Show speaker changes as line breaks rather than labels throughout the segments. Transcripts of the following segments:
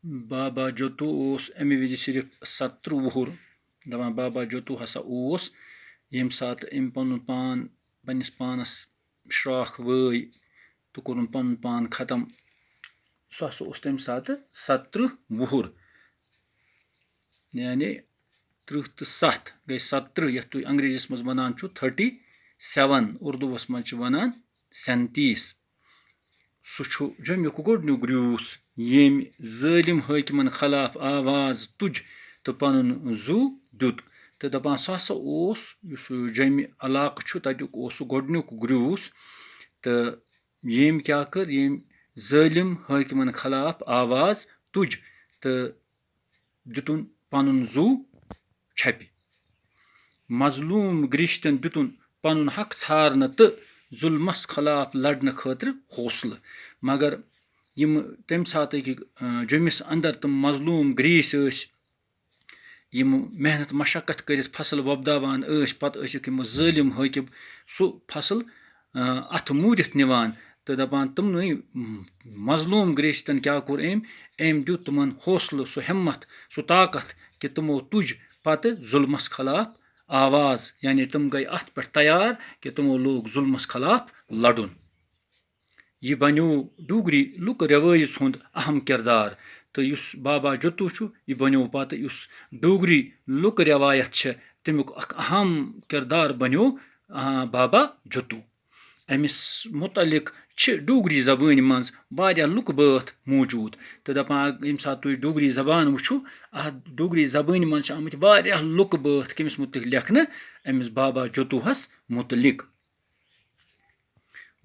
بابا جوتو اوس اَمہِ وِزِ صرف 17 وُہُر دَپان بابا جوتو ہسا اوس ییٚمہِ ساتہٕ أمۍ پَنُن پان پنٛنِس پانَس شرٛاکھ وٲے تہٕ کوٚرُن پَنُن پان ختم سُہ ہسا اوس تَمہِ ساتہٕ 17 وُہُر یعنی 30 تہٕ 7 گٔے 17 یَتھ تُہۍ انگریٖزیَس منٛز وَنان چھُ 37 اُردوٗوَس منٛز چھِ وَنان 37 سُہ چھُ جوٚمیُک گۄڈنیُک گرٛوٗس ییٚمۍ ظٲلِم حٲکِمَن خلاف آواز تُج تہٕ پَنُن زُو دیُت تہٕ دَپان سُہ ہسا اوس یُس جوٚمہِ علاقہٕ چھُ تَتیُک اوس سُہ گۄڈنیُک گرٛوٗس تہٕ ییٚمۍ کیٛاہ کٔر ییٚمۍ ظٲلِم حٲکِمَن خلاف آواز تُج تہٕ دیُتُن پَنُن زُو چھَپہِ مظلوٗم گرٛیٖستٮ۪ن دیُتُن پَنُن حق ژھارنہٕ تہٕ ظُلمَس خلاف لَڑنہٕ خٲطرٕ حوصلہٕ مگر یِم تَمہِ ساتٕکۍ جوٚمِس اَندَر تِم مظلوٗم گرٛیٖسۍ ٲسۍ یِم محنت مشقت کٔرِتھ فصل وۄپداوان ٲسۍ پَتہٕ ٲسِکھ یِم ظٲلِم حٲکِم سُہ فصل اَتھٕ موٗرِتھ نِوان تہٕ دَپان تِمنٕے مظلوٗم گرٛیٖستٮ۪ن کیٛاہ کوٚر أمۍ دیُت تِمَن حوصلہٕ سُہ ہٮ۪مت سُہ طاقت کہِ تِمو تُج پَتہٕ ظُلمَس خلاف آواز یعنی تِم گٔے اَتھ پٮ۪ٹھ تیار کہِ تِمو لوگ ظُلمَس خلاف لَڑُن یہِ بنیو ڈوگری لُکہٕ رٮ۪وٲیِژ ہُنٛد اہم کِردار تہٕ یُس بابا جوتو چھُ یہِ بنیو پَتہٕ یُس ڈوگری لُکہٕ رٮ۪وایت چھِ تمیُک اکھ اہم کِردار بنیو بابا جوتو أمِس مُتعلق چھِ ڈوگری زبٲنۍ منٛز واریاہ لُکہٕ بٲتھ موٗجوٗد تہٕ دَپان ییٚمہِ ساتہٕ تُہۍ ڈوگری زبان وٕچھو اَتھ ڈوگری زبٲنۍ منٛز چھِ آمٕتۍ واریاہ لُکہٕ بٲتھ کٔمِس مُتعلق لیکھنہٕ أمِس بابا جوتوٗہَس مُتعلق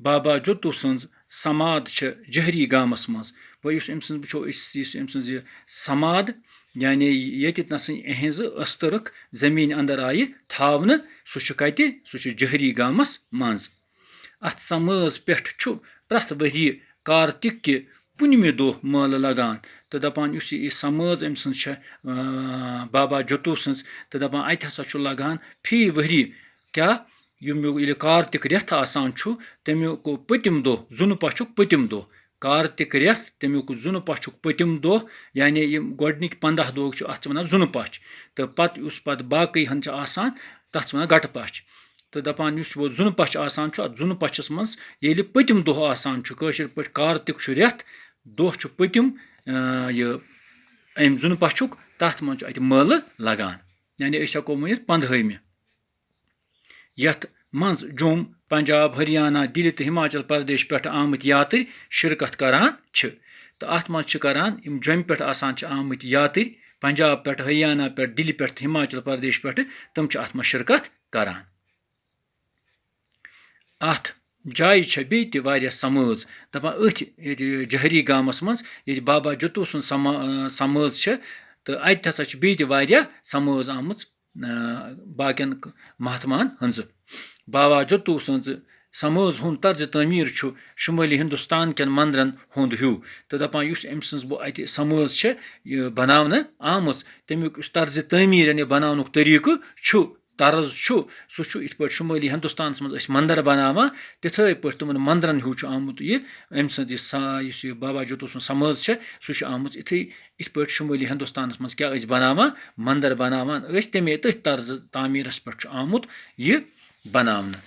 بابا جوتو سٕنٛز سماد چھِ جہری گامَس منٛز وۄنۍ یُس أمۍ سٕنٛز وٕچھو أسۍ یُس أمۍ سٕنٛز یہِ سماد یعنی ییٚتہِ نَسٕے یِہٕنٛزٕ ٲستٕرٕکھ زٔمیٖن اَندَر آیہِ تھاونہٕ سُہ چھُ کَتہِ سُہ چھُ جہری گامَس منٛز اَتھ سمٲژ پٮ۪ٹھ چھُ پرٛٮ۪تھ ؤریہِ کارتِک کہِ پُنمہِ دۄہ مٲلہٕ لگان تہٕ دَپان یُس یہِ سمٲژ أمۍ سٕنٛز چھےٚ بابا جوتو سٕنٛز تہٕ دَپان اَتہِ ہسا چھُ لگان فی ؤری کیٛاہ ییٚلہِ کارتِک رٮ۪تھ آسان چھُ تمیُک پٔتِم دۄہ زُنہٕ پَچھُک پٔتِم دۄہ کارتِک رٮ۪تھ تمیُک زُنہٕ پَچھُک پٔتِم دۄہ یعنی یِم گۄڈنِکۍ 15 دۄہ چھُ اَتھ چھِ وَنان زُنہٕ پَچھ تہٕ پَتہٕ یُس پَتہٕ باقٕے ہن چھِ آسان تَتھ چھِ وَنان گَٹہٕ پَچھ تہٕ دَپان یُس وۄنۍ زُنہٕ پَچھ آسان چھُ اَتھ زُنہٕ پَچھَس منٛز ییٚلہِ پٔتِم دۄہ آسان چھُ کٲشِر پٲٹھۍ کارتِک چھُ رٮ۪تھ دۄہ چھُ پٔتِم یہِ أمۍ زُنہٕ پَچھُک تَتھ منٛز چھُ اَتہِ مٲلہٕ لگان یعنی أسۍ ہٮ۪کو ؤنِتھ 15مہِ یَتھ منٛز جوٚم پنجاب ہریانہ دِلہِ تہٕ ہِماچل پردیش پٮ۪ٹھ آمٕتۍ یاترۍ شِرکت کران چھِ تہٕ اَتھ منٛز چھِ کران یِم جوٚمہِ پٮ۪ٹھ آسان چھِ آمٕتۍ یاترۍ پنجاب پٮ۪ٹھ ہریانہ پٮ۪ٹھ دِلہِ پٮ۪ٹھ تہٕ ہِماچل پردیش پٮ۪ٹھ تِم چھِ اَتھ منٛز شِرکت کران اَتھ جایہِ چھےٚ بیٚیہِ تہِ واریاہ سمٲژ دَپان أتھۍ ییٚتہِ جہری گامَس منٛز ییٚتہِ بابا جوتو سٕنٛز سمٲژ چھِ تہٕ اَتہِ ہسا چھِ بیٚیہِ تہِ واریاہ سمٲژ آمٕژ باقین مہاتماہن ہٕنٛزٕ بابا جوتو سٕنٛز سمٲژ ہُنٛد طرزِ تعمیٖر چھُ شُمٲلی ہِندُستان کٮ۪ن مندرن ہُنٛد ہیوٗ تہٕ دَپان یُس أمۍ سٕنٛز اَتہِ سمٲژ چھےٚ یہِ بناونہٕ آمٕژ تمیُک یُس طرزِ تعمیٖر یعنی بناونُک طٔریٖقہٕ چھُ طرز چھُ سُہ چھُ یِتھ پٲٹھۍ شُمٲلی ہِندُستانَس منٛز أسۍ مندر بناوان تِتھٕے پٲٹھۍ تِمن مندرن ہیوٗ چھُ آمُت یہِ أمۍ سٕنٛز یُس یہِ بابا جوتو سٕنٛز سمٲژ چھےٚ سُہ چھُ آمٕژ یِتھ پٲٹھۍ شُمٲلی ہِندُستانَس منٛز کیٛاہ ٲسۍ بناوان مندر بناوان ٲسۍ تٔتھۍ طرزٕ تعمیٖرَس پٮ۪ٹھ چھُ آمُت یہِ بناونہٕ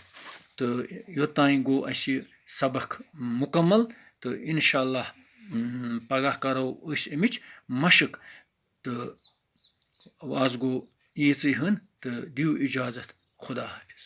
تہٕ یوٚتانۍ گوٚو اَسہِ سبق مُکمل تہٕ اِنشاء اللہ پگاہ کرو أسۍ اَمِچ مشق تہٕ آز گوٚو ییٖژٕے ہن تہٕ دِیِو اِجازت خدا حافِظ